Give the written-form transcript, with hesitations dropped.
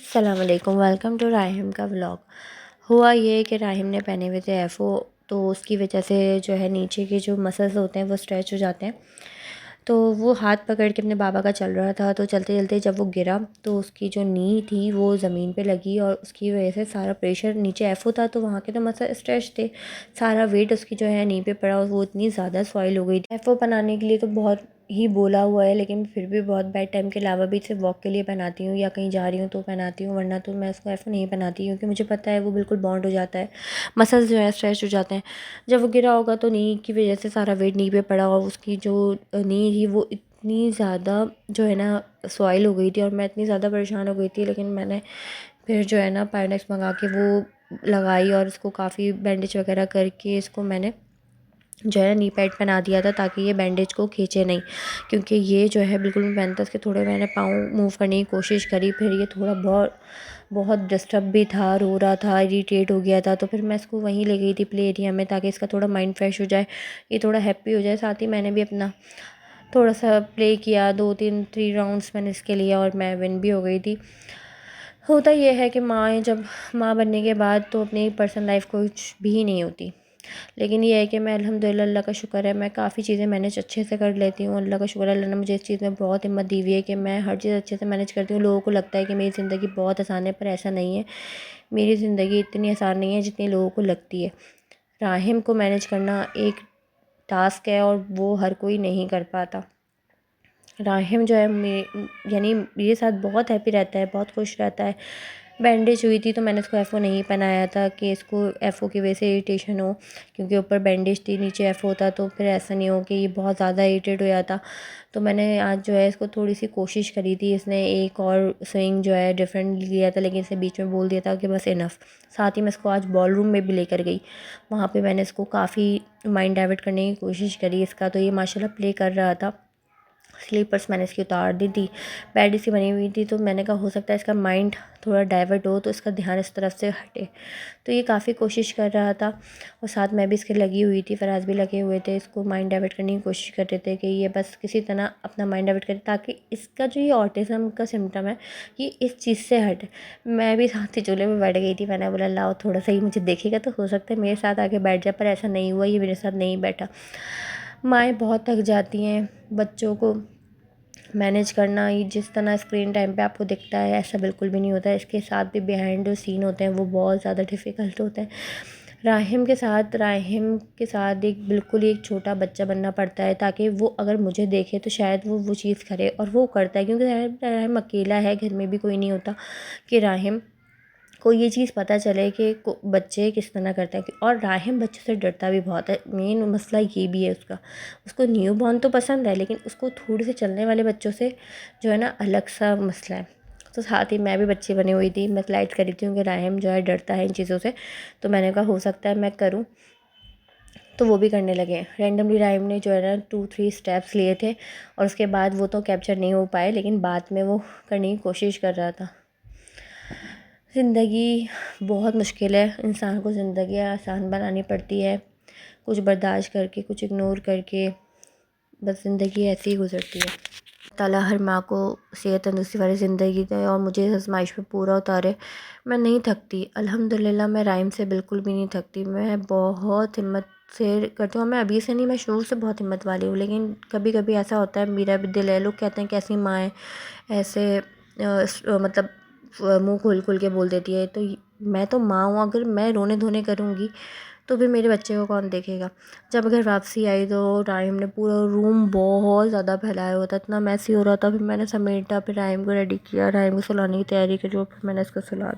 अस्सलाम वालेकुम, welcome to Rahim का व्लॉग। हुआ ये कि राहिम ने पहने हुए थे एफ़ो, तो उसकी वजह से जो है नीचे के जो मसल्स होते हैं वो स्ट्रेच हो जाते हैं। तो वो हाथ पकड़ के अपने बाबा का चल रहा था, तो चलते चलते जब वो गिरा तो उसकी जो नी थी वो ज़मीन पे लगी और उसकी वजह से सारा प्रेशर नीचे एफ़ो था, तो वहाँ के तो मसल स्ट्रेच थे। सारा वेट उसकी जो है नी पे पड़ा और वो इतनी ज़्यादा सॉइल हो गई थी। एफ़ो बनाने के लिए तो बहुत ही बोला हुआ है, लेकिन फिर भी बहुत बेड टाइम के अलावा भी सिर्फ वॉक के लिए पहनाती हूँ या कहीं जा रही हूँ तो पहनाती हूँ, वरना तो मैं उसको एफ़ो नहीं पहनाती क्योंकि मुझे पता है वो बिल्कुल बॉन्ड हो जाता है, मसल्स जो है स्ट्रेच हो जाते हैं। जब वो गिरा होगा तो नी की वजह से सारा वेट नी पे पड़ा और उसकी जो नी थी वो इतनी ज़्यादा जो है ना सॉइल हो गई थी और मैं इतनी ज़्यादा परेशान हो गई थी। लेकिन मैंने फिर जो है ना पायरनेक्स मंगा के वो लगाई और इसको काफ़ी बैंडेज वगैरह करके इसको मैंने जो है नी पैड पहना दिया था ताकि ये बैंडेज को खींचे नहीं, क्योंकि ये जो है बिल्कुल भी पहनता इसके थोड़े मैंने पाँव मूव करने की कोशिश करी, फिर ये थोड़ा बहुत बहुत डिस्टर्ब भी था, रो रहा था, इरिटेट हो गया था। तो फिर मैं इसको वहीं ले गई थी प्ले एरिया में ताकि इसका थोड़ा माइंड फ्रेश हो जाए, ये थोड़ा हैप्पी हो जाए। साथ ही मैंने भी अपना थोड़ा सा प्ले किया, 2-3 राउंड्स मैंने इसके लिया और मैं विन भी हो गई थी। होता ये है कि जब माँ बनने के बाद तो अपनी पर्सनल लाइफ कुछ भी नहीं होती, लेकिन ये है कि मैं अल्हम्दुलिल्लाह, अल्लाह का शुक्र है, मैं काफ़ी चीज़ें मैनेज अच्छे से कर लेती हूँ। अल्लाह का शुक्र है, अल्लाह ने मुझे इस चीज़ में बहुत हिम्मत दी हुई है कि मैं हर चीज़ अच्छे से मैनेज करती हूँ। लोगों को लगता है कि मेरी ज़िंदगी बहुत आसान है, पर ऐसा नहीं है। मेरी ज़िंदगी इतनी आसान नहीं है जितनी लोगों को लगती है। राहिम को मैनेज करना एक टास्क है और वो हर कोई नहीं कर पाता। राहिम जो है यानी मेरे साथ बहुत हैप्पी रहता है, बहुत खुश रहता है। बैंडेज हुई थी तो मैंने इसको एफ़ओ नहीं पहनाया था कि इसको एफ़ओ की वजह से इरिटेशन हो, क्योंकि ऊपर बैंडेज थी नीचे एफ़ओ था, तो फिर ऐसा नहीं हो कि ये बहुत ज़्यादा इरिटेट हो जाता। तो मैंने आज जो है इसको थोड़ी सी कोशिश करी थी, इसने एक और स्विंग जो है डिफरेंट लिया था, लेकिन इसे बीच में बोल दिया था कि बस इनफ। साथ ही मैं इसको आज बॉल रूम में भी लेकर गई, वहाँ पर मैंने इसको काफ़ी माइंड डाइवर्ट करने की कोशिश करी इसका, तो ये माशाल्लाह प्ले कर रहा था। स्लीपर्स मैंने इसकी उतार दी थी, बेड इसकी बनी हुई थी, तो मैंने कहा हो सकता है इसका माइंड थोड़ा डाइवर्ट हो तो इसका ध्यान इस तरफ से हटे। तो ये काफ़ी कोशिश कर रहा था और साथ मैं भी इसके लगी हुई थी, फराज भी लगे हुए थे, इसको माइंड डाइवर्ट करने की कोशिश कर रहे थे कि ये बस किसी तरह अपना माइंड डाइवर्ट करे ताकि इसका जो ये ऑटिज़म का सिम्टम है ये इस चीज़ से हटे। मैं भी साथ ही चूल्हे में बैठ गई थी, मैंने बोला लाओ थोड़ा सा ही मुझे देखेगा तो हो सकता है मेरे साथ आके बैठ जाए, पर ऐसा नहीं हुआ, ये मेरे साथ नहीं बैठा। माएँ बहुत थक जाती हैं बच्चों को मैनेज करना, ये जिस तरह स्क्रीन टाइम पे आपको दिखता है ऐसा बिल्कुल भी नहीं होता है। इसके साथ भी बिहाइंड जो सीन होते हैं वो बहुत ज़्यादा डिफ़िकल्ट होते हैं। राहिम के साथ एक बिल्कुल ही एक छोटा बच्चा बनना पड़ता है ताकि वो अगर मुझे देखे तो शायद वो चीज़ करे, और वो करता है क्योंकि राहिम अकेला है, घर में भी कोई नहीं होता कि राहिम को ये चीज़ पता चले कि बच्चे किस तरह करते हैं। और राहिम बच्चों से डरता भी बहुत है, मेन मसला ये भी है उसका। उसको न्यू बॉर्न तो पसंद है, लेकिन उसको थोड़े से चलने वाले बच्चों से जो है ना अलग सा मसला है। तो साथ ही मैं भी बच्ची बनी हुई थी, मैं स्लाइड करी थी क्योंकि राहिम जो है डरता है इन चीज़ों से, तो मैंने कहा हो सकता है मैं करूँ, तो वो भी करने लगे। रैंडमली राहिम ने जो है ना 2-3 स्टेप्स लिए थे और उसके बाद वो तो कैप्चर नहीं हो पाए, लेकिन बाद में वो करने की कोशिश कर रहा था। ज़िंदगी बहुत मुश्किल है, इंसान को ज़िंदगी आसान बनानी पड़ती है, कुछ बर्दाश्त करके, कुछ इग्नोर करके, बस ज़िंदगी ऐसे ही गुज़रती है। ताला हर माँ को सेहत तंदुरुस्ती वाली ज़िंदगी दे और मुझे इस आज़माइश में पूरा उतारे। मैं नहीं थकती, अल्हम्दुलिल्लाह मैं राहिम से बिल्कुल भी नहीं थकती, मैं बहुत हिम्मत से करती हूँ। मैं अभी से नहीं, मैं शुरू से बहुत हिम्मत वाली हूँ, लेकिन कभी कभी ऐसा होता है, मेरा भी दिल है, लोग कहते हैं कैसी माँ है ऐसे मतलब मुँह खोल खोल के बोल देती है, तो मैं तो माँ हूँ, अगर मैं रोने धोने करूँगी तो फिर मेरे बच्चे को कौन देखेगा। जब घर वापसी आई तो राहिम ने पूरा रूम बहुत ज़्यादा फैलाया हुआ था, इतना मैसी हो रहा था, फिर मैंने समेटा, फिर राहिम को रेडी किया, राहिम को सुलाने की तैयारी करी और फिर मैंने इसको सुला